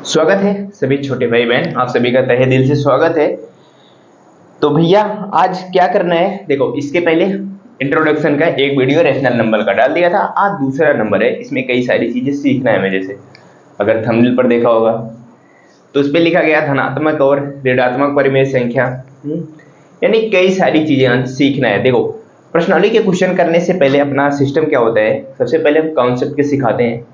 स्वागत है सभी छोटे भाई बहन, आप सभी का तहे दिल से स्वागत है। तो भैया आज क्या करना है, देखो इसके पहले इंट्रोडक्शन का एक वीडियो रेशनल नंबर का डाल दिया था। आज दूसरा नंबर है, इसमें कई सारी चीजें सीखना है। मैं जैसे अगर थंबनेल पर देखा होगा तो उस पर लिखा गया धनात्मक और ऋणात्मक परिमेय संख्या, यानी कई सारी चीजें सीखना है। देखो प्रश्नावली के क्वेश्चन करने से पहले अपना सिस्टम क्या होता है, सबसे पहले हम कॉन्सेप्ट के सिखाते हैं।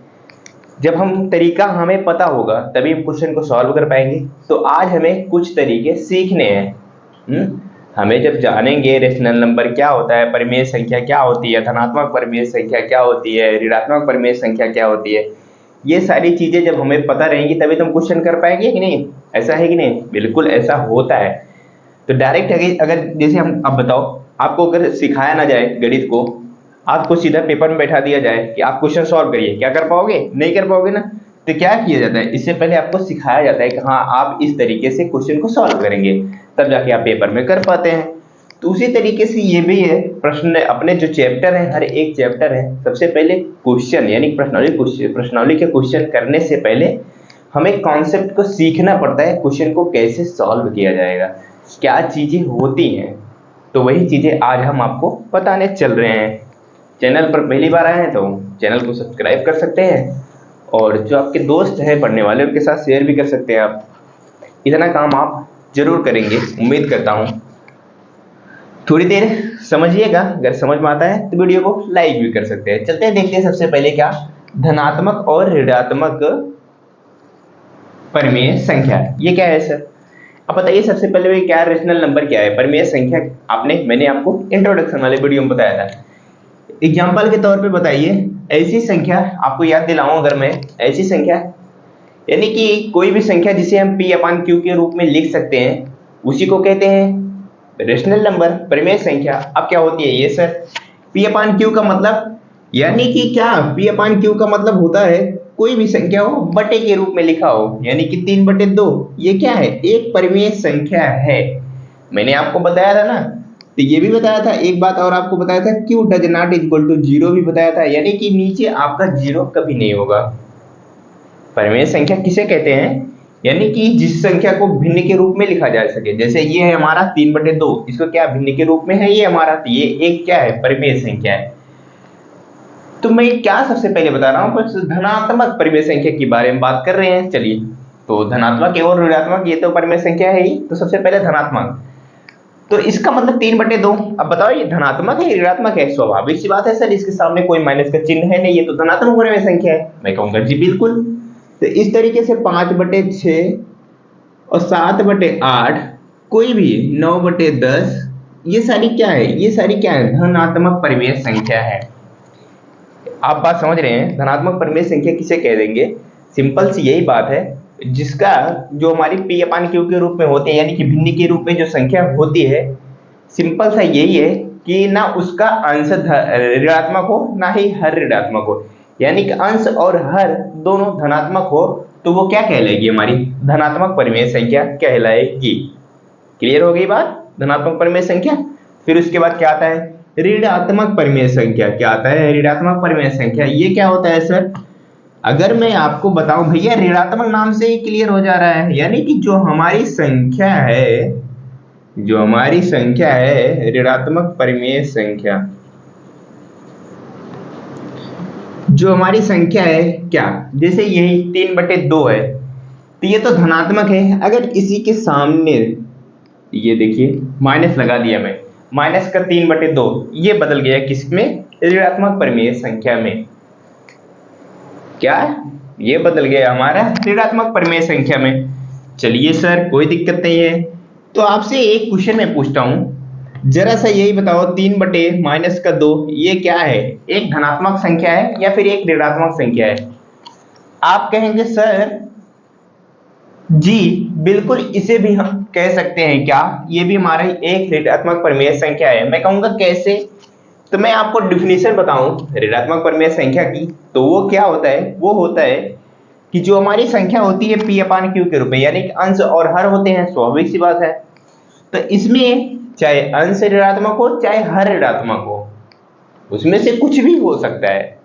जब हम तरीका हमें पता होगा तभी हम क्वेश्चन को सॉल्व कर पाएंगे। तो आज हमें कुछ तरीके सीखने हैं। हमें जब जानेंगे रेशनल नंबर क्या होता है, परिमेय संख्या क्या होती है, धनात्मक परिमेय संख्या क्या होती है, ऋणात्मक परिमेय संख्या क्या होती है, ये सारी चीजें जब हमें पता रहेंगी तभी तो हम क्वेश्चन कर पाएंगे कि नहीं। ऐसा है कि नहीं? बिल्कुल ऐसा होता है। तो डायरेक्ट अगर जैसे हम, अब बताओ, आपको अगर सिखाया ना जाए गणित को, आपको सीधा पेपर में बैठा दिया जाए कि आप क्वेश्चन सॉल्व करिए, क्या कर पाओगे? नहीं कर पाओगे ना। तो क्या किया जाता है, इससे पहले आपको सिखाया जाता है कि हाँ आप इस तरीके से क्वेश्चन को सॉल्व करेंगे, तब जाके आप पेपर में कर पाते हैं। तो उसी तरीके से ये भी है, प्रश्न अपने जो चैप्टर है, हर एक चैप्टर है, सबसे पहले क्वेश्चन यानी प्रश्नावली के क्वेश्चन करने से पहले हमें कॉन्सेप्ट को सीखना पड़ता है, क्वेश्चन को कैसे सॉल्व किया जाएगा, क्या चीजें होती हैं। तो वही चीजें आज हम आपको बताने चल रहे हैं। चैनल पर पहली बार आए हैं तो चैनल को सब्सक्राइब कर सकते हैं, और जो आपके दोस्त हैं पढ़ने वाले उनके साथ शेयर भी कर सकते हैं। आप इतना काम आप जरूर करेंगे, उम्मीद करता हूँ। थोड़ी देर समझिएगा, अगर समझ में आता है तो वीडियो को लाइक भी कर सकते हैं। चलते हैं, देखते हैं सबसे पहले क्या धनात्मक और ऋणात्मक परिमेय संख्या ये क्या है सर। अब बताइए सबसे पहले क्या रेशनल नंबर क्या है, परिमेय संख्या। मैंने आपको इंट्रोडक्शन वाले वीडियो में बताया था। एग्जाम्पल के तौर पे बताइए, ऐसी संख्या आपको याद दिलाऊं अगर मैं, ऐसी संख्या यानी कि कोई भी संख्या जिसे हम P/Q के रूप में लिख सकते हैं उसी को कहते हैं रेशनल नंबर, परिमेय संख्या। अब क्या होती है ये सर, P/Q का मतलब यानी कि क्या, P/Q का मतलब होता है कोई भी संख्या हो बटे के रूप में लिखा हो, यानी कि 3/2। ये क्या है, एक परिमेय संख्या है। मैंने आपको बताया था ना, तो ये भी बताया था, एक बात और आपको बताया था, Q does not equal to zero भी बताया था, यानी कि नीचे आपका जीरो कभी नहीं होगा। परिमेय संख्या किसे कहते हैं, यानी कि जिस संख्या को भिन्न के रूप में लिखा जा सके। जैसे ये है हमारा 3/2, इसको क्या भिन्न के रूप में है, ये हमारा, ये एक क्या है, परिमेय संख्या है। तो मैं क्या सबसे पहले बता रहा हूँ, बस धनात्मक परिमेय संख्या के बारे में बात कर रहे हैं। चलिए, तो धनात्मक और ऋणात्मक ये तो परिमेय संख्या है ही। तो सबसे पहले धनात्मक, तो इसका मतलब 3/2। अब बताओ ये धनात्मक है ऋणात्मक है? स्वाभाविक सी बात है सर, इसके सामने कोई माइनस का चिन्ह है नहीं, ये तो धनात्मक परिमेय संख्या है। मैं कहूंगा जी बिल्कुल। तो इस तरीके से 5/6 और 7/8, कोई भी 9/10, ये सारी क्या है, ये सारी क्या है, धनात्मक परिमेय संख्या है। आप बात समझ रहे हैं, धनात्मक परिमेय संख्या किसे कह देंगे? सिंपल सी यही बात है, जिसका जो हमारी P/Q के रूप में होती है, यानी कि भिन्न के रूप में जो संख्या होती है, सिंपल सा यही है कि ना उसका अंश ऋणात्मक हो ना ही हर ऋणात्मक हो, यानी कि अंश और हर दोनों धनात्मक हो, तो वो क्या कहलाएगी, हमारी धनात्मक परिमेय संख्या कहलाएगी। क्लियर हो गई बात, धनात्मक परिमेय संख्या। फिर उसके बाद क्या आता है, ऋणात्मक परिमेय संख्या। क्या आता है, ऋणात्मक परिमेय संख्या। ये क्या होता है सर, अगर मैं आपको बताऊं भैया, ऋणात्मक नाम से ही क्लियर हो जा रहा है, यानी कि जो हमारी संख्या है, जो हमारी संख्या है ऋणात्मक परिमेय संख्या, जो हमारी संख्या है क्या, जैसे यही 3/2 है, तो ये तो धनात्मक है। अगर इसी के सामने ये देखिए माइनस लगा दिया मैं, माइनस का 3/2, ये बदल गया किसमें, ऋणात्मक परिमेय संख्या में। क्या, ये बदल गया हमारा ऋणात्मक परिमेय संख्या में। चलिए सर कोई दिक्कत नहीं है। तो आपसे एक क्वेश्चन मैं पूछता हूं, जरा सा यही बताओ, 3/-2 ये क्या है, एक धनात्मक संख्या है या फिर एक ऋणात्मक संख्या है? आप कहेंगे सर जी बिल्कुल, इसे भी हम कह सकते हैं, क्या ये भी हमारा एक ऋणात्मक परिमेय संख्या है? मैं कहूंगा कैसे। तो मैं आपको डिफिनेशन बताऊं ऋणात्मक परिमेय संख्या की, तो वो क्या होता है, वो होता है कि जो हमारी संख्या होती है P/Q के रूप में, यानी कि अंश और हर होते हैं, स्वाभाविक सी बात है। तो इसमें चाहे अंश ऋणात्मक हो चाहे हर ऋणात्मक हो, उसमें से कुछ भी हो सकता है।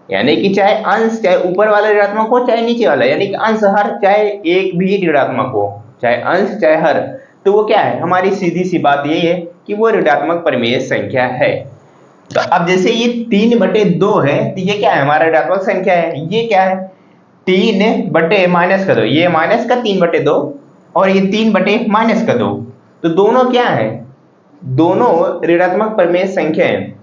यानी कि चाहे अंश, चाहे ऊपर वाला ऋणात्मक हो चाहे नीचे वाला, यानी कि अंश हर चाहे एक भी ऋणात्मक हो, चाहे अंश चाहे हर, तो वो क्या है, हमारी सीधी सी बात यही है कि वो ऋणात्मक परिमेय संख्या है। तो अब जैसे ये 3/2 है, तो ये क्या है, हमारा ऋणात्मक संख्या है। ये क्या है, 3 बटे माइनस का 2, ये माइनस का 3/2 और ये 3 बटे माइनस का 2, तो दोनों क्या है, दोनों ऋणात्मक परिमेय संख्या है।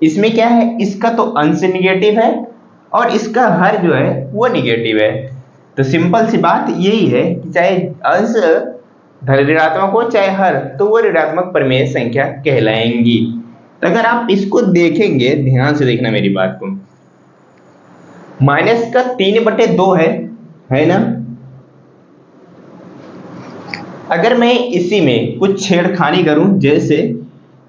इसमें क्या है, इसका तो अंश निगेटिव है और इसका हर जो है वो निगेटिव है। तो सिंपल सी बात यही है कि चाहे अंश ऋणात्मक हो चाहे हर, तो वो ऋणात्मक परिमेय संख्या कहलाएंगी। तो अगर आप इसको देखेंगे, ध्यान से देखना मेरी बात को, माइनस का 3/2 है ना। अगर मैं इसी में कुछ छेड़खानी करूं, जैसे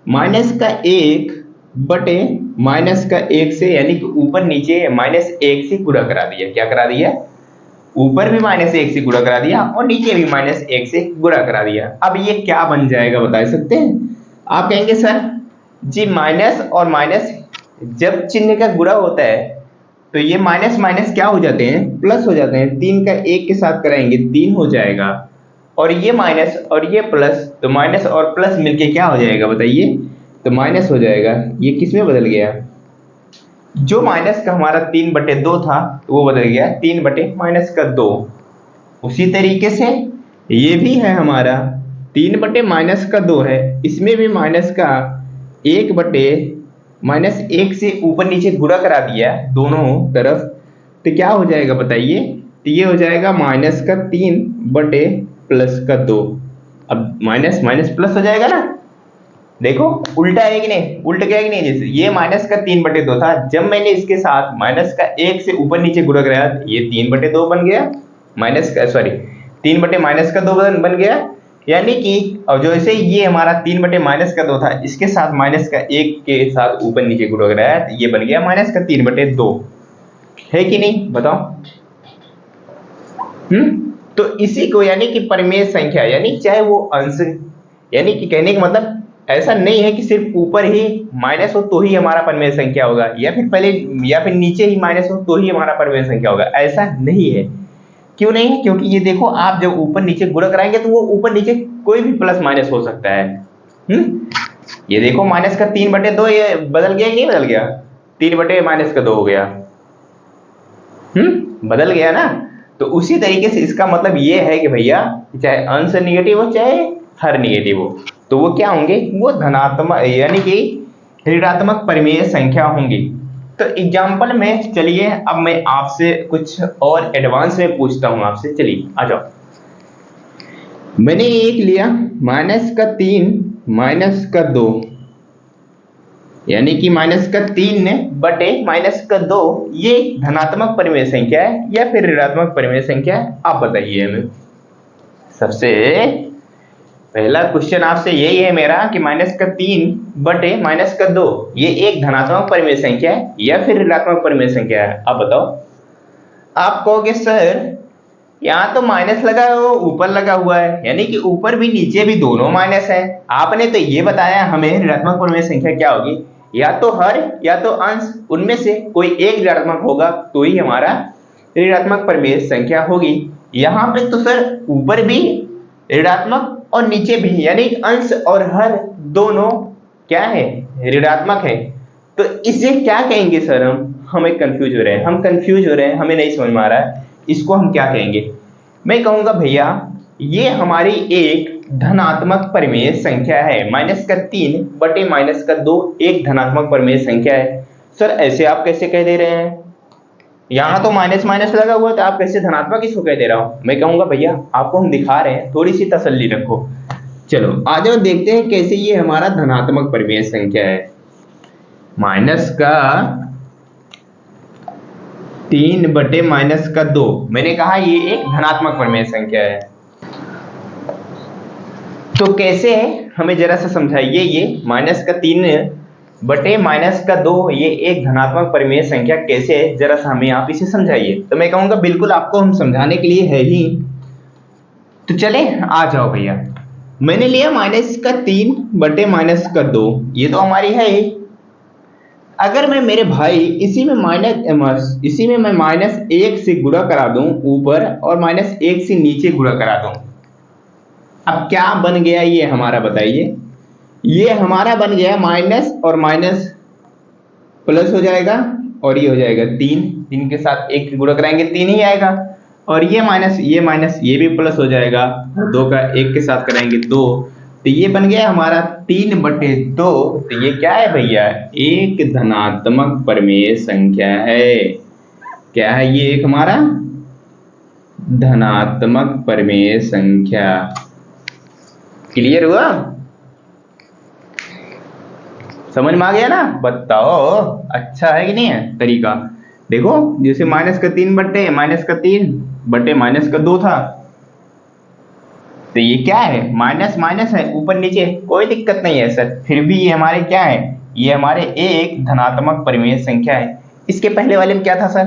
माइनस का 1 बटे माइनस का 1 से, यानी कि ऊपर नीचे -1 से गुणा करा दिया, क्या करा दिया, ऊपर भी -1 से गुणा करा दिया और नीचे भी -1 से गुणा करा दिया। अब ये क्या बन जाएगा बता सकते हैं? आप कहेंगे सर जी माइनस और माइनस जब चिन्ह का गुणा होता है तो ये माइनस माइनस क्या हो जाते हैं, प्लस हो जाते हैं। 3 का 1 के साथ कराएंगे 3 हो जाएगा, और ये माइनस और ये प्लस, तो माइनस और प्लस मिलके क्या हो जाएगा बताइए, तो माइनस हो जाएगा। ये किस में बदल गया, जो माइनस का हमारा 3/2 था वो बदल गया 3/-2। उसी तरीके से ये भी है हमारा 3/-2 है, इसमें भी माइनस का 1/-1 से ऊपर नीचे गुणा करा दिया दोनों तरफ, तो क्या हो जाएगा बताइए, तो ये हो जाएगा माइनस का 3/+2। अब माइनस माइनस प्लस हो जाएगा ना, देखो उल्टा है कि नहीं, उल्ट गया कि नहीं। जैसे ये माइनस का 3/2 था, जब मैंने इसके साथ माइनस का 1 से ऊपर नीचे गुणा कराया ये 3/2 बन गया, माइनस का सॉरी 3/-2 बन गया। यानी कि और जो ऐसे ये हमारा 3/-2 था, इसके साथ माइनस का 1 के साथ ऊपर नीचे गुणा कराया तो ये बन गया माइनस का 3/2, है कि नहीं बताओ। तो इसी को यानी कि परिमेय संख्या, यानी चाहे वो अंश, यानी कि कहने का मतलब ऐसा नहीं है कि सिर्फ ऊपर ही माइनस हो तो ही हमारा परिमेय संख्या होगा, या फिर पहले या फिर नीचे ही माइनस हो तो ही हमारा परिमेय संख्या होगा, ऐसा नहीं है। क्यों नहीं है, क्योंकि ये देखो आप जब ऊपर नीचे गुणा कराएंगे तो वो ऊपर नीचे कोई भी प्लस माइनस हो सकता है। ये देखो माइनस का 3/2 ये बदल गया कि नहीं बदल गया, 3/-2 हो गया, बदल गया ना। तो उसी तरीके से इसका मतलब ये है कि भैया चाहे अंश निगेटिव हो चाहे हर निगेटिव हो, तो वो क्या होंगे, वो धनात्मक यानी कि ऋणात्मक परिमेय संख्या होंगी। तो एग्जाम्पल में चलिए अब मैं आपसे कुछ और एडवांस में पूछता हूं आपसे, चलिए आ जाओ। मैंने एक लिया -3 -2, यानी कि -3/-2, ये धनात्मक परिमेय संख्या है या फिर ऋणात्मक परिमेय संख्या है, आप बताइए हमें। सबसे पहला क्वेश्चन आपसे यही है मेरा कि -3/-2 ये एक धनात्मक परिमेय संख्या है या फिर ऋणात्मक परिमेय संख्या है, आप बताओ। आप कहोगे सर यहाँ तो माइनस लगा है, ऊपर लगा हुआ है, यानी कि ऊपर भी नीचे भी दोनों माइनस है। आपने तो ये बताया हमें ऋणात्मक परिमेय संख्या क्या होगी, या तो हर या तो अंश, उनमें से कोई एक ऋणात्मक होगा तो ही हमारा ऋणात्मक परिमेय संख्या होगी। यहाँ पे तो सर ऊपर भी ऋणात्मक और नीचे भी, यानी अंश और हर दोनों क्या है, ऋणात्मक है। तो इसे क्या कहेंगे सर, हमें कंफ्यूज हो रहे हैं, हमें नहीं समझ में आ रहा है, इसको हम क्या कहेंगे। मैं कहूंगा भैया ये हमारी एक धनात्मक परिमेय संख्या है, -3/-2 एक धनात्मक परिमेय संख्या है। सर ऐसे आप कैसे कह दे रहे हैं, यहाँ तो माइनस माइनस लगा हुआ तो आप कैसे धनात्मक इसको कह दे रहा हूं। मैं कहूंगा भैया आपको हम दिखा रहे हैं, थोड़ी सी तसल्ली रखो। चलो आ जाओ देखते हैं कैसे ये हमारा धनात्मक परिमेय संख्या है। माइनस का 3/-2, मैंने कहा ये एक धनात्मक परिमेय संख्या है। तो कैसे है हमें जरा सा समझाइए, ये -3/-2 ये एक धनात्मक परिमेय संख्या कैसे है, जरा सा हमें आप इसे समझाइए। तो मैं कहूंगा बिल्कुल आपको हम समझाने के लिए है ही। तो चले आ जाओ भैया, मैंने लिया -3/-2, ये तो हमारी है ही। अगर मैं मेरे भाई इसी में मैं -1 से गुणा करा दूं ऊपर और -1 से नीचे गुणा करा दूं, अब क्या बन गया ये हमारा बताइए। ये हमारा बन गया माइनस और माइनस प्लस हो जाएगा और ये हो जाएगा 3, 3 के साथ 1 गुणा कराएंगे 3 ही आएगा, और ये माइनस ये भी प्लस हो जाएगा, 2 का 1 के साथ कराएंगे 2, तो ये बन गया हमारा 3/2। तो ये क्या है भैया, एक धनात्मक परिमेय संख्या है। क्या है ये, एक हमारा धनात्मक परिमेय संख्या। क्लियर हुआ, समझ में आ गया ना, बताओ अच्छा है कि नहीं है तरीका। देखो जैसे -3 बटे -2 था, तो ये क्या है, माइनस माइनस है ऊपर नीचे, कोई दिक्कत नहीं है सर, फिर भी ये हमारे क्या है, ये हमारे एक धनात्मक परिमेय संख्या है। इसके पहले वाले में क्या था सर,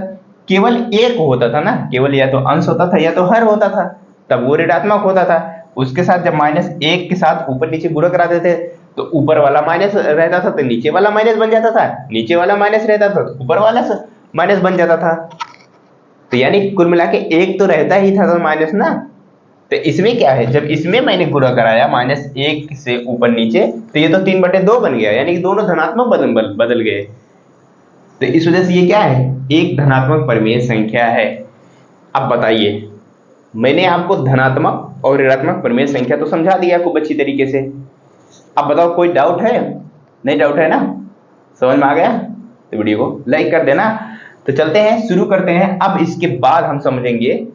केवल एक होता था ना, केवल या तो अंश होता था या तो हर होता था, तब वो ऋणात्मक होता था। उसके साथ जब -1 के साथ ऊपर नीचे गुणा करा देते तो ऊपर वाला माइनस रहता था तो नीचे वाला माइनस बन जाता था, नीचे वाला माइनस रहता था तो ऊपर वाला माइनस बन जाता था। तो यानी कुल मिला के एक तो रहता ही था तो माइनस ना। तो इसमें क्या है, जब इसमें मैंने गुणा कराया -1 से ऊपर नीचे, तो ये तो 3/2 बन गया, यानी कि दोनों धनात्मक बदल गए। तो इस वजह से ये क्या है, एक धनात्मक परिमेय संख्या है। अब बताइए, मैंने आपको धनात्मक और ऋणात्मक परिमेय संख्या तो समझा दिया खूब अच्छी तरीके से। अब बताओ कोई डाउट है, नहीं डाउट है ना, समझ में आ गया, तो वीडियो को लाइक कर देना। तो चलते हैं, शुरू करते हैं। अब इसके बाद हम समझेंगे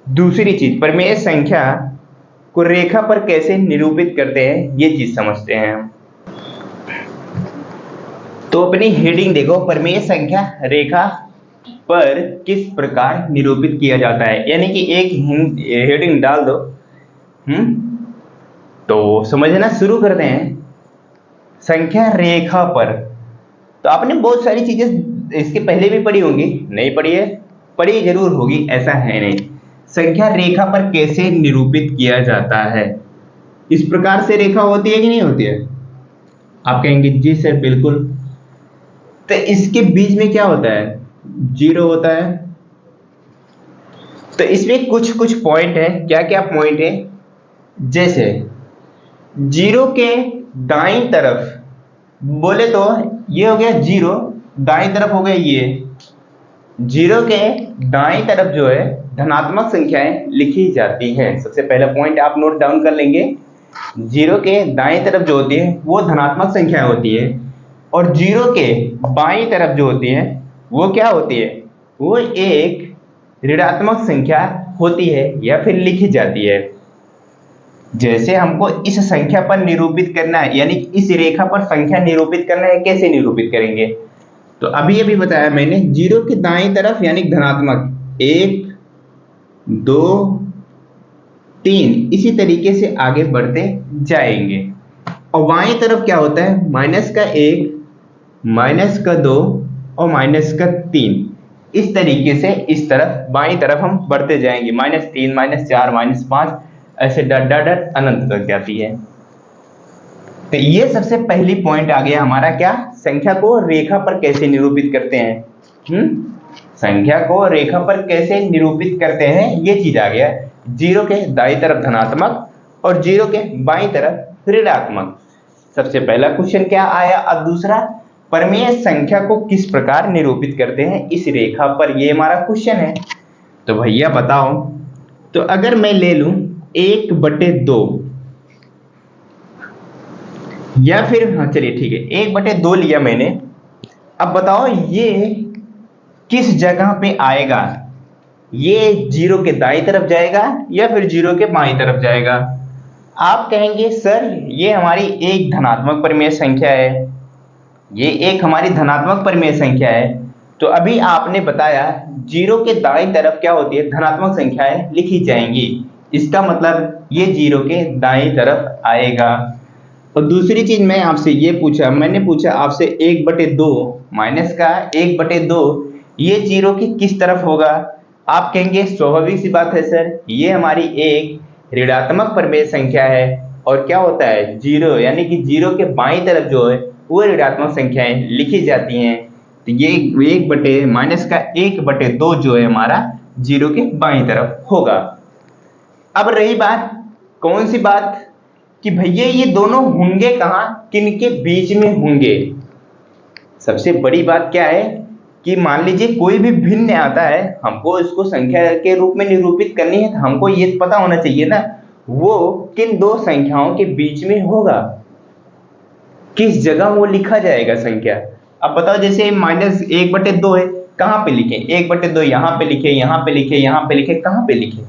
दूसरी चीज, परिमेय संख्या को रेखा पर कैसे निरूपित करते हैं, ये चीज समझते हैं। तो अपनी हेडिंग देखो, परिमेय संख्या रेखा पर किस प्रकार निरूपित किया जाता है, यानी कि एक हेडिंग डाल दो। तो समझना शुरू करते हैं। संख्या रेखा पर, तो आपने बहुत सारी चीजें इसके पहले भी पढ़ी होंगी, नहीं पढ़ी है, पढ़ी जरूर होगी, ऐसा है नहीं। संख्या रेखा पर कैसे निरूपित किया जाता है, इस प्रकार से रेखा होती है कि नहीं होती है, आप कहेंगे जी सर बिल्कुल। तो इसके बीच में क्या होता है, 0 होता है। तो इसमें कुछ कुछ पॉइंट है, क्या क्या पॉइंट है, जैसे 0 के दाईं तरफ बोले तो ये हो गया 0, दाईं तरफ हो गया ये। 0 के दाईं तरफ जो है धनात्मक संख्याएं लिखी जाती हैं। सबसे पहला पॉइंट आप नोट डाउन कर लेंगे, 0 के दाईं तरफ जो होती है वो धनात्मक संख्या होती है, और 0 के बाईं तरफ जो होती है वो क्या होती है, वो एक ऋणात्मक संख्या होती है या फिर लिखी जाती है। जैसे हमको इस संख्या पर निरूपित करना है, यानी इस रेखा पर संख्या निरूपित करना है, कैसे निरूपित करेंगे, तो अभी बताया मैंने, 0 के दाईं तरफ यानी धनात्मक 1 2 3 इसी तरीके से आगे बढ़ते जाएंगे। और बाईं तरफ क्या होता है, -1 -2 और -3, इस तरीके से इस तरफ बाईं तरफ हम बढ़ते जाएंगे, -3 -4 -5 ऐसे डट अनंत तक जाती है। तो ये सबसे पहली पॉइंट आ गया हमारा, क्या, संख्या को रेखा पर कैसे निरूपित करते हैं। संख्या को रेखा पर कैसे निरूपित करते हैं, ये चीज आ गया। 0 के दाईं तरफ धनात्मक और 0 के बाईं तरफ ऋणात्मक। सबसे पहला क्वेश्चन क्या आया। अब दूसरा, परिमेय संख्या को किस प्रकार निरूपित करते हैं इस रेखा पर, ये हमारा क्वेश्चन है। तो भैया बताओ, तो अगर मैं ले लूं 1/2 या फिर, हाँ चलिए ठीक है, 1/2 लिया मैंने। अब बताओ ये किस जगह पे आएगा, ये 0 के दाईं तरफ जाएगा या फिर 0 के बाईं तरफ जाएगा। आप कहेंगे सर ये हमारी एक धनात्मक परिमेय संख्या है, ये एक हमारी धनात्मक परिमेय संख्या है। तो अभी आपने बताया 0 के दाईं तरफ क्या होती है, धनात्मक संख्याएं लिखी जाएंगी, इसका मतलब ये 0 के दाईं तरफ आएगा। और दूसरी चीज मैं आपसे ये पूछा, मैंने पूछा आपसे 1/2 माइनस का 1/2 ये 0 की किस तरफ होगा। आप कहेंगे स्वाभाविक सी बात है सर, ये हमारी एक ऋणात्मक परिमेय संख्या है और क्या होता है 0, यानी कि 0 के बाईं तरफ जो है वो ऋणात्मक संख्याएं लिखी जाती हैं। तो ये एक बटे माइनस का 1/2 जो है हमारा 0 के बाईं तरफ होगा। अब रही बात कौन सी बात कि भैया ये दोनों होंगे कहाँ, किन के बीच में होंगे। सबसे बड़ी बात क्या है कि मान लीजिए कोई भी भिन्न आता है, हमको इसको संख्या के रूप में निरूपित करनी है, तो हमको ये पता होना चाहिए ना वो किन दो संख्याओं के बीच में होगा, किस जगह वो लिखा जाएगा संख्या। अब बताओ जैसे -1/2 है, कहाँ पे लिखे? 1/2 यहाँ पे लिखे, यहाँ पे लिखे, यहाँ पे लिखे, कहाँ पे लिखे?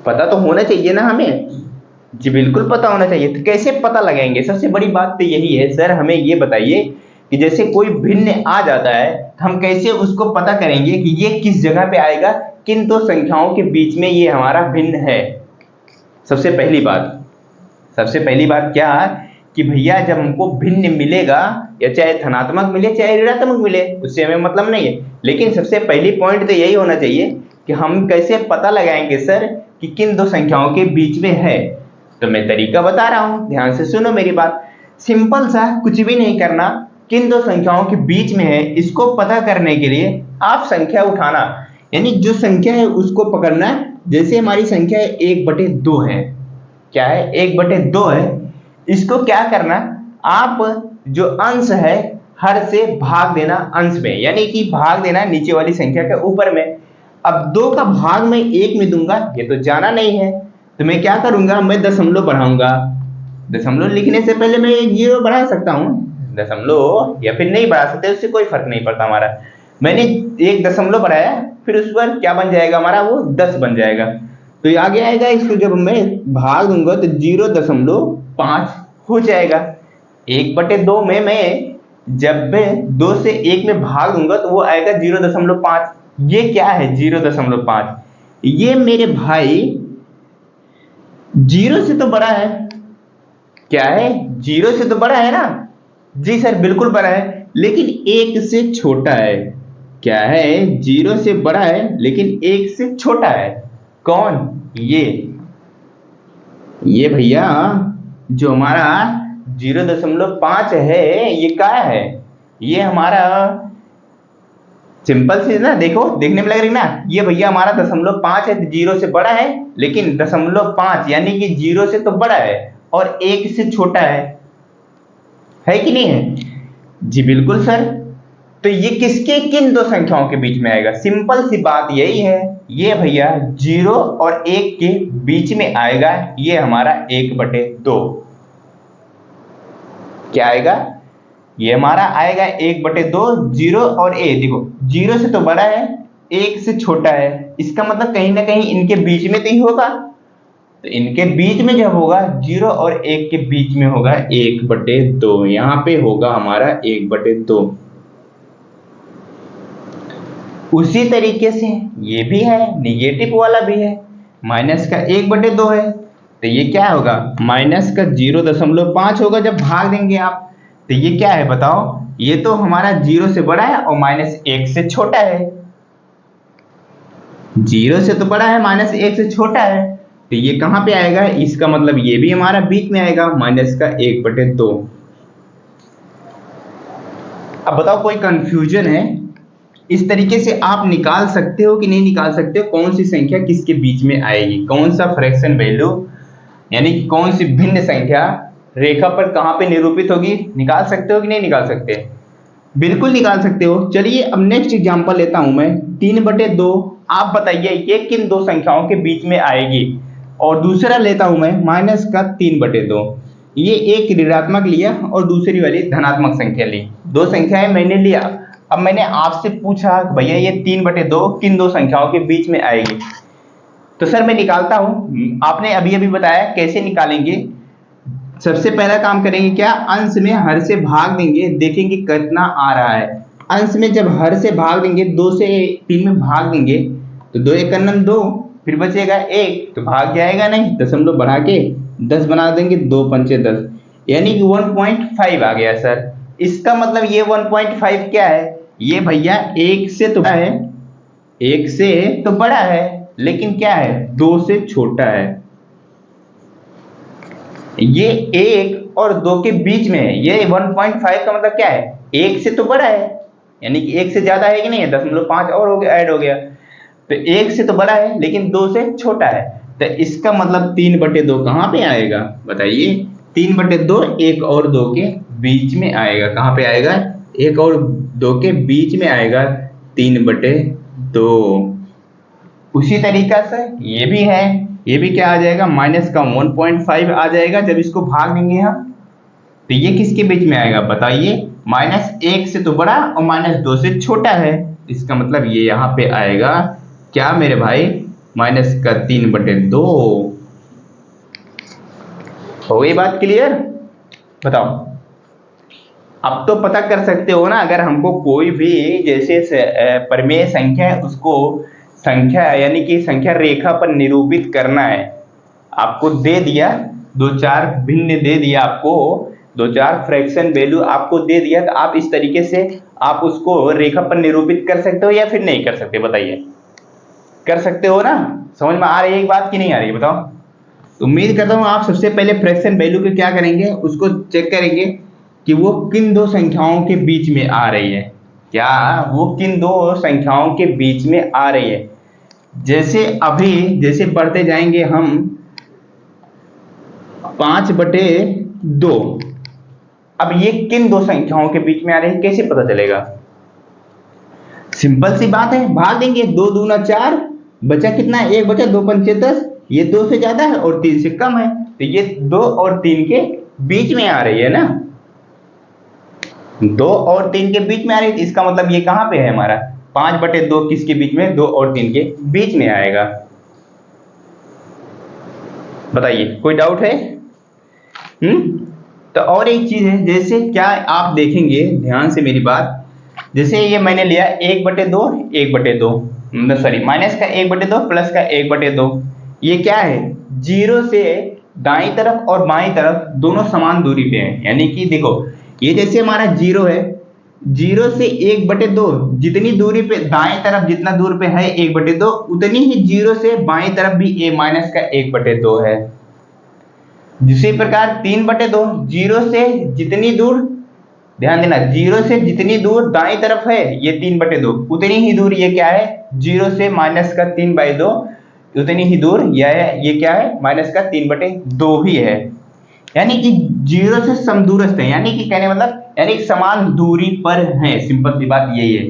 पता तो होना चाहिए ना हमें। जी बिल्कुल पता होना चाहिए। तो कैसे पता लगाएंगे? सबसे बड़ी बात तो यही है सर, हमें ये बताइए कि जैसे कोई भिन्न आ जाता है, हम कैसे उसको पता करेंगे कि ये किस जगह पे आएगा, किन दो संख्याओं के बीच में ये हमारा भिन्न है। सबसे पहली बात क्या है कि भैया जब हमको भिन्न मिलेगा, या चाहे धनात्मक मिले चाहे ऋणात्मक मिले, उससे हमें मतलब नहीं है, लेकिन सबसे पहली पॉइंट तो यही होना चाहिए कि हम कैसे पता लगाएंगे सर कि किन दो संख्याओं के बीच में है। तो मैं तरीका बता रहा हूं, ध्यान से सुनो मेरी बात। सिंपल सा, कुछ भी नहीं करना, किन दो संख्याओं के बीच में है इसको पता करने के लिए आप संख्या उठाना, यानी जो संख्या है उसको पकड़ना। जैसे हमारी संख्या 1/2 है, क्या है 1/2 है, इसको क्या करना, आप जो अंश है हर से भाग देना अंश में, यानी कि भाग देना नीचे वाली संख्या के ऊपर में। अब 2 का भाग मैं 1 में दूंगा, ये तो जाना नहीं है, तो मैं क्या करूंगा, मैं दशमलव बढ़ाऊंगा। दशमलव लिखने से पहले मैं 0 बढ़ा सकता हूं, दशमलव, या फिर नहीं बढ़ा सकते, उससे कोई फर्क नहीं पड़ता हमारा। मैंने 1 दशमलव बढ़ाया, फिर उस पर क्या बन जाएगा हमारा, वो 10 बन जाएगा। तो आगे आएगा, इसको जब मैं भाग दूंगा तो 0.5 हो जाएगा। 1/2 में मैं जब मैं 2 से 1 में भाग दूंगा तो वो आएगा 0.5। ये क्या है 0.5? ये मेरे भाई 0 से तो बड़ा है। क्या है? 0 से तो बड़ा है ना? जी सर बिल्कुल बड़ा है, लेकिन 1 से छोटा है। क्या है? 0 से बड़ा है लेकिन 1 से छोटा है। कौन? ये भैया जो हमारा 0.5 है, ये क्या है? ये हमारा सिंपल से ना, देखो देखने में लग रही ना, ये भैया हमारा 0.5 है, 0 से बड़ा है, लेकिन 0.5 यानी कि 0 से तो बड़ा है और 1 से छोटा है कि नहीं है? जी बिल्कुल सर। तो ये किसके किन दो संख्याओं के बीच में आएगा? सिंपल सी बात यही है, ये भैया 0 और 1 के बीच में आएगा। ये हमारा 1/2 क्या आएगा? ये हमारा आएगा 1/2। 0 और a, देखो 0 से तो बड़ा है, 1 से छोटा है, इसका मतलब कहीं ना कहीं इनके बीच में तो ही होगा। तो इनके बीच में जब होगा 0 और 1 के बीच में होगा 1/2, यहां पे होगा हमारा 1/2। उसी तरीके से ये भी है, निगेटिव वाला भी है, माइनस का 1/2 है, तो ये क्या होगा, माइनस का 0.5 होगा जब भाग देंगे आप। तो ये क्या है बताओ? ये तो हमारा 0 से बड़ा है और -1 से छोटा है। 0 से तो बड़ा है, -1 से छोटा है, तो ये कहां पे आएगा? इसका मतलब ये भी हमारा बीच में आएगा, माइनस का 1/2। अब बताओ कोई कंफ्यूजन है? इस तरीके से आप निकाल सकते हो कि नहीं निकाल सकते हो, कौन सी संख्या किसके बीच में आएगी, कौन सा फ्रैक्शन वैल्यू, यानी कौन सी भिन्न संख्या रेखा पर कहां पे निरूपित होगी? निकाल सकते हो कि नहीं निकाल सकते? बिल्कुल निकाल सकते हो। चलिए अब नेक्स्ट एग्जांपल लेता हूं मैं, 3/2। आप बताइए ये किन दो संख्याओं के बीच में आएगी। और दूसरा लेता हूं मैं -3/2। ये एक ऋणात्मक लिया और दूसरी वाली धनात्मक संख्या ली, दो संख्याएं मैंने लिया। अब मैंने आपसे पूछा भैया ये 3/2 किन दो संख्याओं के बीच में आएगी, तो सर मैं निकालता हूं। आपने अभी अभी बताया कैसे निकालेंगे। सबसे पहला काम करेंगे क्या, अंश में हर से भाग देंगे, देखेंगे कितना आ रहा है। अंश में जब हर से भाग देंगे, 2 से 3 में भाग देंगे तो 2 × 2, फिर बचेगा 1, तो भाग जाएगा नहीं, दशमलव बढ़ा के 10 बना देंगे, 2 × 5 = 10, यानी कि 1.5 आ गया सर। इसका मतलब ये 1.5 क्या है? ये भैया 1 से तो बड़ा है, 1 से तो बड़ा है, लेकिन क्या है 2 से छोटा है। ये 1 और 2 के बीच में है। ये 1.5 का मतलब क्या है, 1 से तो बड़ा है, यानी कि 1 से ज्यादा है कि नहीं है, 0.5 और हो गया, ऐड हो गया, तो 1 से तो बड़ा है लेकिन 2 से छोटा है। तो इसका मतलब 3/2 कहाँ पे आएगा बताइए, 3/2 1 और 2 के बीच में आएगा। कहाँ पे आएगा, 1 और 2 के बीच में आएगा 3/2। उसी तरीका से ये भी है, ये भी क्या आ जाएगा, माइनस का 1.5 आ जाएगा जब इसको भाग देंगे हम। तो ये किसके बीच में आएगा बताइए, -1 से तो बड़ा और -2 से छोटा है। इसका मतलब ये यहाँ पे आएगा क्या मेरे भाई, -3/2। हो गई बात क्लियर, बताओ। अब तो पता कर सकते हो ना, अगर हमको कोई भी जैसे परिमेय संख्या है उसको संख्या यानी कि संख्या रेखा पर निरूपित करना है, आपको दे दिया 2-4 भिन्न दे दिया, आपको 2-4 फ्रैक्शन वैल्यू आपको दे दिया, तो आप इस तरीके से आप उसको रेखा पर निरूपित कर सकते हो या फिर नहीं कर सकते, बताइए। कर सकते हो ना, समझ में आ रही है एक बात कि नहीं आ रही है, बताओ। उम्मीद करता हूं आप सबसे पहले फ्रैक्शन वैल्यू के क्या करेंगे, उसको चेक करेंगे कि वो किन दो संख्याओं के बीच में आ रही है, क्या वो किन दो संख्याओं के बीच में आ रही है। जैसे अभी जैसे बढ़ते जाएंगे हम 5/2, अब ये किन दो संख्याओं के बीच में आ रही है कैसे पता चलेगा, सिंपल सी बात है, भाग देंगे, 2 दूना 4, बचा कितना, 1 बचा 2 पंचे 10, ये 2 से ज्यादा है और 3 से कम है, तो ये 2 और 3 के बीच में आ रही है ना, 2 और 3 के बीच में आ रही है, इसका मतलब ये कहां पे है हमारा, 5/2 किसके बीच में, 2 और 3 के बीच में आएगा। बताइए कोई डाउट है। तो और एक चीज है, जैसे क्या आप देखेंगे ध्यान से मेरी बात, जैसे ये मैंने लिया 1/2 1/2, सॉरी माइनस का 1/2 प्लस का 1/2, ये क्या है, 0 से दाईं तरफ और बाईं तरफ दोनों समान दूरी पे है, यानी कि देखो ये जैसे हमारा 0 है, 0 से 1/2 जितनी दूरी पे दाएं तरफ जितना दूर पे है 1/2, उतनी ही 0 से बाईं तरफ भी माइनस का 1/2 है। दूसरी प्रकार 3/2, 0 से जितनी दूर, ध्यान देना, 0 से जितनी दूर दाईं तरफ है ये 3/2, उतनी ही दूर ये क्या है, 0 से माइनस का 3/2, उतनी ही दूर ये क्या है, माइनस का 3/2 ही है, यानी कि 0 से समदूरस्थ है, यानी कि कहने मतलब यानी कि समान दूरी पर है, सिंपल सी बात यही है।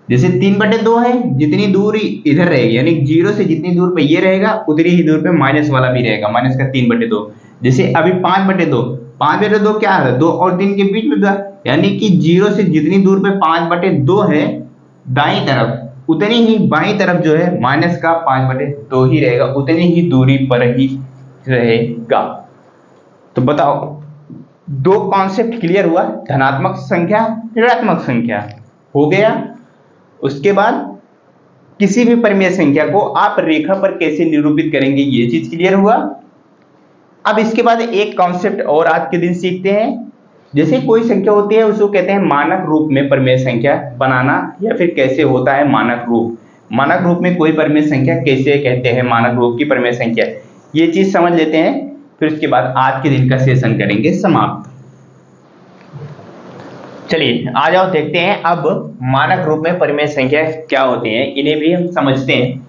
जैसे 3/2 है, जितनी दूरी इधर रहेगी यानी 0 से जितनी दूर पे ये रहेगा उतनी ही दूर पे माइनस वाला भी रहेगा, माइनस का 3/2। जैसे अभी 5/2, 5/2 क्या है, 2 और 3 के बीच में, यानी कि 0 से जितनी दूर पे 5/2 है दाईं तरफ, उतनी ही बाईं तरफ जो है माइनस का 5/2 ही रहेगा, उतनी ही दूरी पर ही रहेगा। तो बताओ, दो कॉन्सेप्ट क्लियर हुआ, धनात्मक संख्या ऋणात्मक संख्या हो गया। उसके बाद किसी भी परिमेय संख्या को आप रेखा पर कैसे निरूपित करेंगे ये चीज क्लियर हुआ। अब इसके बाद एक कॉन्सेप्ट और आज के दिन सीखते हैं, जैसे कोई संख्या होती है उसको कहते हैं मानक रूप में परिमेय संख्या बनाना, या फिर कैसे होता है मानक रूप, मानक रूप में कोई परिमेय संख्या कैसे कहते हैं, मानक रूप की परिमेय संख्या, ये चीज समझ लेते हैं, फिर उसके बाद आज के दिन का सेशन करेंगे समाप्त। चलिए आ जाओ देखते हैं अब मानक रूप में परिमेय संख्या क्या होती हैं, इन्हें भी हम समझते हैं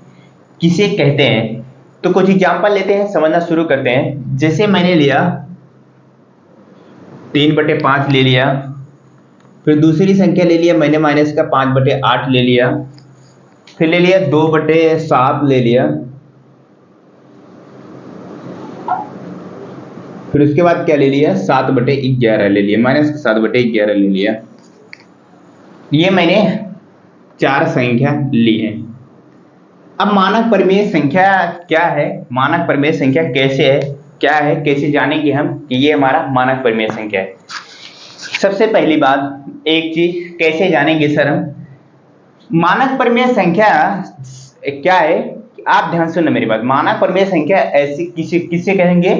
किसे कहते हैं। तो कुछ एग्जांपल लेते हैं, समझना शुरू करते हैं। जैसे मैंने लिया 3/5 ले लिया, फिर दूसरी संख्या ले लिया मैंने माइनस का 5/8 ले लिया, फिर ले लिया 2/7 ले लिया, फिर उसके बाद क्या ले लिया 7/11 ले लिया, माइनस का 7/11 ले लिया। ये मैंने 4 संख्या ली है। अब मानक परिमेय संख्या क्या है, मानक परिमेय संख्या कैसे है, क्या है, कैसे जानेंगे हम कि ये हमारा मानक परिमेय संख्या है। सबसे पहली बात एक चीज कैसे जानेंगे सर हम, मानक परिमेय संख्या क्या है, आप ध्यान सुनना मेरी बात। मानक परिमेय संख्या ऐसी किसे कहेंगे,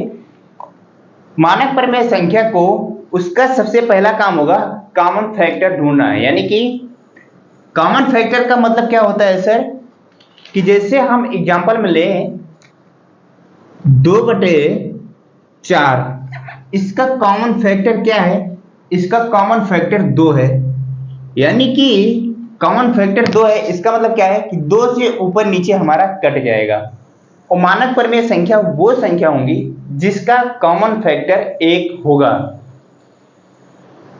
मानक परिमेय संख्या को उसका सबसे पहला काम होगा कॉमन फैक्टर ढूंढना है, यानी कि कॉमन फैक्टर का मतलब क्या होता है सर, कि जैसे हम एग्जांपल में लें 2/4, इसका कॉमन फैक्टर क्या है? इसका कॉमन फैक्टर 2 है, यानी कि कॉमन फैक्टर 2 है, इसका मतलब क्या है कि 2 से ऊपर नीचे हमारा कट जाएगा। और मानक परिमेय संख्या वो संख्या होंगी जिसका कॉमन फैक्टर 1 होगा।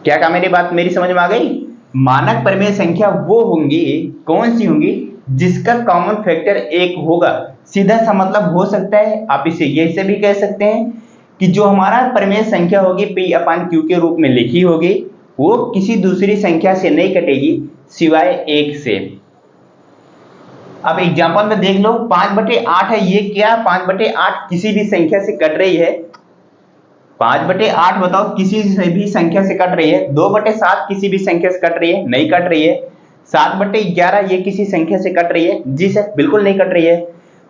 क्या कहा मेरी बात मेरी समझ में आ गई? मानक परिमेय संख्या वो होंगी, कौन सी होंगी? जिसका कॉमन फैक्टर 1 होगा। सीधा सा मतलब हो सकता है, आप इसे ये से भी कह सकते हैं कि जो हमारा परिमेय संख्या होगी P/Q के रूप में लिखी होगी, वो किसी दूसरी संख्या से नहीं कटेगी सिवाय 1 से। अब एग्जांपल में देख लो, 5/8 है, ये क्या 5/8 किसी भी संख्या से कट रही है? 5/8 बताओ किसी से भी संख्या से कट रही है? 2/7 किसी भी संख्या से कट रही है? नहीं कट रही है। 7/11 ये किसी संख्या से कट रही है? जी सर, बिल्कुल नहीं कट रही है।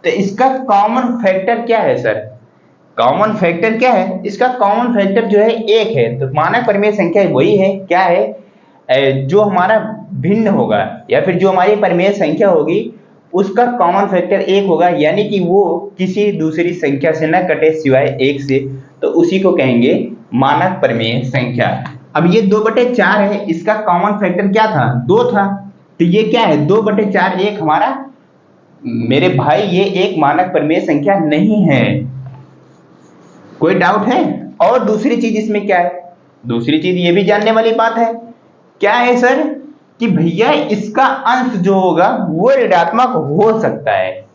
तो इसका कॉमन फैक्टर क्या है सर? कॉमन फैक्टर क्या है? इसका कॉमन फैक्टर जो है 1 है। तो मानक परिमेय संख्या वही है, क्या है? जो हमारा भिन्न होगा या फिर जो हमारी परिमेय संख्या होगी उसका कॉमन फैक्टर 1 होगा, यानी कि वो किसी दूसरी संख्या से न कटे सिवाय 1 से, तो उसी को कहेंगे मानक परिमेय संख्या। अब ये 2/4 है, इसका कॉमन फैक्टर क्या था? 2 था। तो ये क्या है? 2/4 एक हमारा, मेरे भाई ये एक मानक परिमेय संख्या नहीं है। कोई डाउट है? और दूसरी चीज इसमें क्या है? दूसरी चीज ये भी जानने वाली बात है, क्या है सर? कि भैया इसका अंश जो होगा वो ऋणात्मक हो सकता है।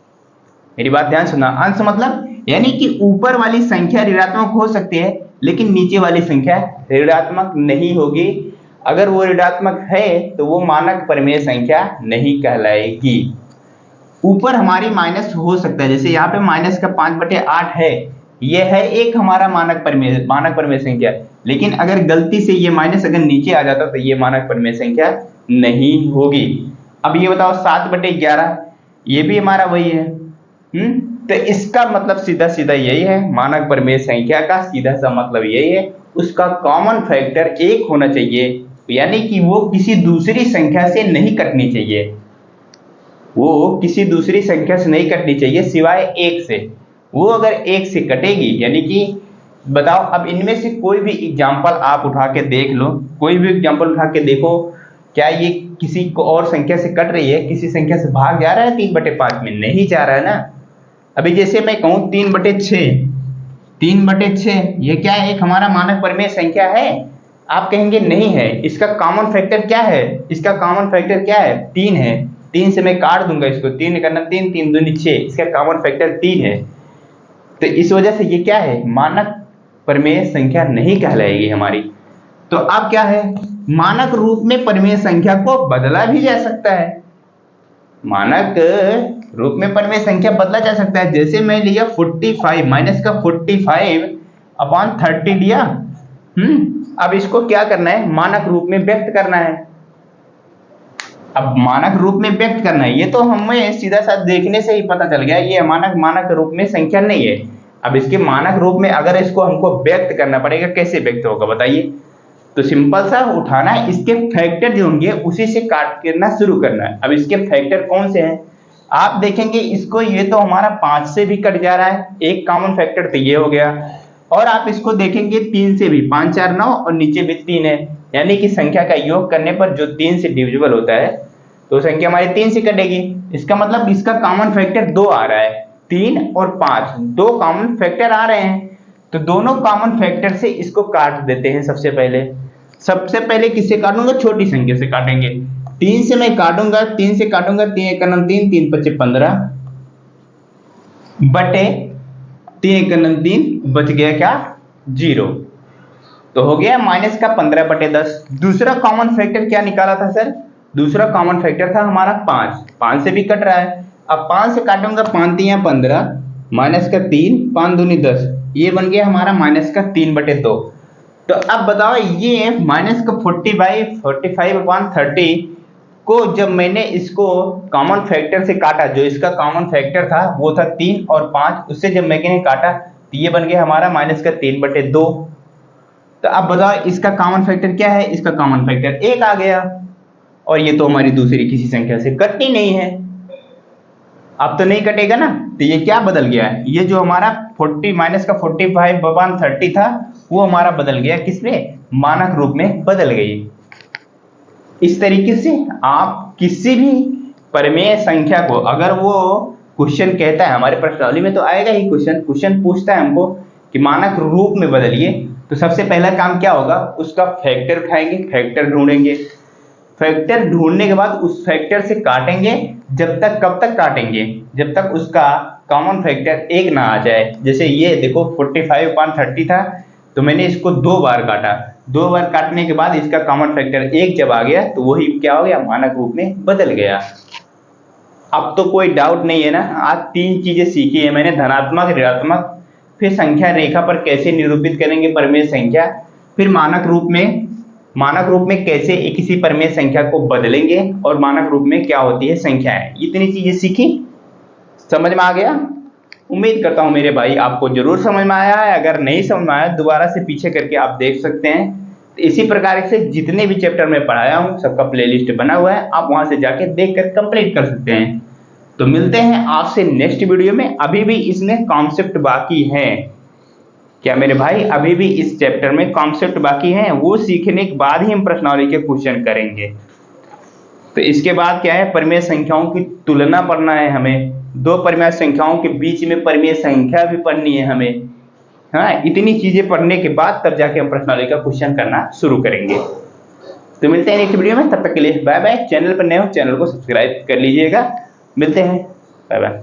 मेरी बात ध्यान सुना, अंश मतलब यानी कि ऊपर वाली संख्या ऋणात्मक हो सकती है लेकिन नीचे वाली संख्या ऋणात्मक नहीं होगी। अगर वो ऋणात्मक है तो वो मानक परिमेय संख्या नहीं कहलाएगी। ऊपर हमारी माइनस हो सकता है, जैसे यहाँ पे माइनस का 5/8 है, ये है एक हमारा मानक परिमेय संख्या, लेकिन अगर गलती से ये माइनस अगर नीचे आ जाता तो ये मानक परिमेय संख्या नहीं होगी। अब ये बताओ 7/11 ये भी हमारा वही है। तो इसका मतलब सीधा सीधा यही है, मानक परिमेय संख्या का सीधा सा मतलब यही है, उसका कॉमन फैक्टर 1 होना चाहिए, यानी कि वो किसी दूसरी संख्या से नहीं कटनी चाहिए। वो किसी दूसरी संख्या से नहीं कटनी चाहिए सिवाय 1 से। वो अगर 1 से कटेगी, यानी कि बताओ, अब इनमें से कोई भी एग्जाम्पल आप उठा के देख लो, कोई भी एग्जाम्पल उठा के देखो, क्या ये किसी को और संख्या से कट रही है? किसी संख्या से भाग जा रहा है 3/5 में? नहीं जा रहा है ना। अभी जैसे मैं कहूँ 3/6, 3/6 ये क्या है? एक हमारा मानक परिमेय संख्या है? आप कहेंगे नहीं है। इसका कॉमन फैक्टर क्या है? इसका कॉमन फैक्टर क्या है? 3 है। 3 से मैं काट दूंगा इसको, 3 करना 3, 3 दूनी 6, इसका कॉमन फैक्टर 3 है। तो इस वजह से ये क्या है? मानक परिमेय संख्या नहीं कहलाएगी हमारी। तो अब क्या है? मानक रूप में परिमेय संख्या को बदला भी जा सकता है। मानक रूप में परिमेय संख्या बदला जा सकता है। जैसे मैं लिया 45, माइनस का 45/30 लिया। अब इसको क्या करना है? मानक रूप में व्यक्त करना है। अब मानक रूप में व्यक्त करना है, ये तो हमें सीधा सा देखने से ही पता चल गया, ये मानक रूप में संख्या नहीं है। अब इसके मानक रूप में अगर इसको हमको व्यक्त करना पड़ेगा, कैसे व्यक्त होगा बताइए? तो सिंपल सा उठाना है, इसके फैक्टर जो होंगे उसी से काट करना शुरू करना है। अब इसके फैक्टर कौन से हैं? आप देखेंगे इसको, ये तो हमारा 5 से भी कट जा रहा है, एक कॉमन फैक्टर तो ये हो गया। और आप इसको देखेंगे 3 से भी, 5 4 9 और नीचे भी 3 है, यानी कि संख्या का योग करने पर जो 3 से डिविजिबल होता है तो संख्या हमारी 3 से कटेगी। इसका मतलब इसका कॉमन फैक्टर 2 आ रहा है। 3 और 5 दो कॉमन फैक्टर आ रहे हैं, तो दोनों कॉमन फैक्टर से इसको काट देते हैं। सबसे पहले किससे काटूंगा? छोटी संख्या से काटेंगे। 3 से मैं काटूंगा, 3 से काटूंगा, 3 1 3, 3 5 15 बटे 3 1 3, बच गया क्या? 0। तो हो गया माइनस का 15/10। दूसरा कॉमन फैक्टर क्या निकाला था सर? दूसरा कॉमन फैक्टर था हमारा 5। 5 से भी कट रहा है। अब 5 से काटूंगा, 5 3 15, माइनस का 3, 5 दूनी 10, ये बन गया हमारा माइनस का 3/2। तो अब बताओ, ये माइनस का 45/30 को जब मैंने इसको कॉमन फैक्टर से काटा, जो इसका कॉमन फैक्टर था वो था 3 और 5, उससे जब मैंने काटा तो ये बन गया हमारा माइनस का 3/2। तो अब बताओ इसका कॉमन फैक्टर क्या है? इसका कॉमन फैक्टर 1 आ गया, और ये तो हमारी दूसरी किसी संख्या से कटनी नहीं है। अब तो नहीं कटेगा ना, तो ये क्या बदल गया है, ये जो हमारा 40 माइनस का 45/30 था वो हमारा बदल गया किसमें, मानक रूप में बदल गई। इस तरीके से आप किसी भी परिमेय संख्या को, अगर वो क्वेश्चन कहता है, हमारे प्रश्नावली में तो आएगा ही क्वेश्चन पूछता है हमको कि मानक रूप में बदलिए, तो सबसे पहला काम क्या होगा, उसका फैक्टर उठाएंगे, फैक्टर ढूंढेंगे, फैक्टर ढूंढने के बाद उस फैक्टर से काटेंगे, जब तक, कब तक काटेंगे, जब तक उसका कॉमन फैक्टर 1 ना आ जाए। जैसे ये देखो 45/30 था, तो मैंने इसको 2 बार काटा, 2 बार काटने के बाद इसका कॉमन फैक्टर 1 जब आ गया तो वही क्या हो गया, मानक रूप में बदल गया। अब तो कोई डाउट नहीं है ना, आज 3 चीजें सीखी है मैंने, धनात्मक, ऋणात्मक, फिर संख्या रेखा पर कैसे निरूपित करेंगे परिमेय संख्या, फिर मानक रूप में कैसे किसी परिमेय संख्या को बदलेंगे, और मानक रूप में क्या होती है संख्याएं। इतनी चीजें सीखी, समझ में आ गया। उम्मीद करता हूं मेरे भाई आपको जरूर समझ में आया है, अगर नहीं समझ में आया दोबारा से पीछे करके आप देख सकते हैं। तो इसी प्रकार से जितने भी चैप्टर में पढ़ाया हूं सबका प्लेलिस्ट बना हुआ है, आप वहां से जाके देख कर कंप्लीट कर सकते हैं। तो मिलते हैं आपसे नेक्स्ट वीडियो में। अभी भी इसमें कॉन्सेप्ट बाकी है क्या मेरे भाई, अभी भी इस चैप्टर में कॉन्सेप्ट बाकी हैं, वो सीखने के बाद ही हम प्रश्नावली के क्वेश्चन करेंगे। तो इसके बाद क्या है, परिमेय संख्याओं की तुलना पढ़ना है हमें, 2 परिमेय संख्याओं के बीच में परिमेय संख्या भी पढ़नी है हमें। हाँ, इतनी चीजें पढ़ने के बाद तब जाके हम प्रश्नावली का क्वेश्चन करना शुरू करेंगे। तो मिलते हैं नेक्स्ट वीडियो में, तब तक के लिए बाय बाय। चैनल पर नए हो चैनल को सब्सक्राइब कर लीजिएगा। मिलते हैं, बाय बाय।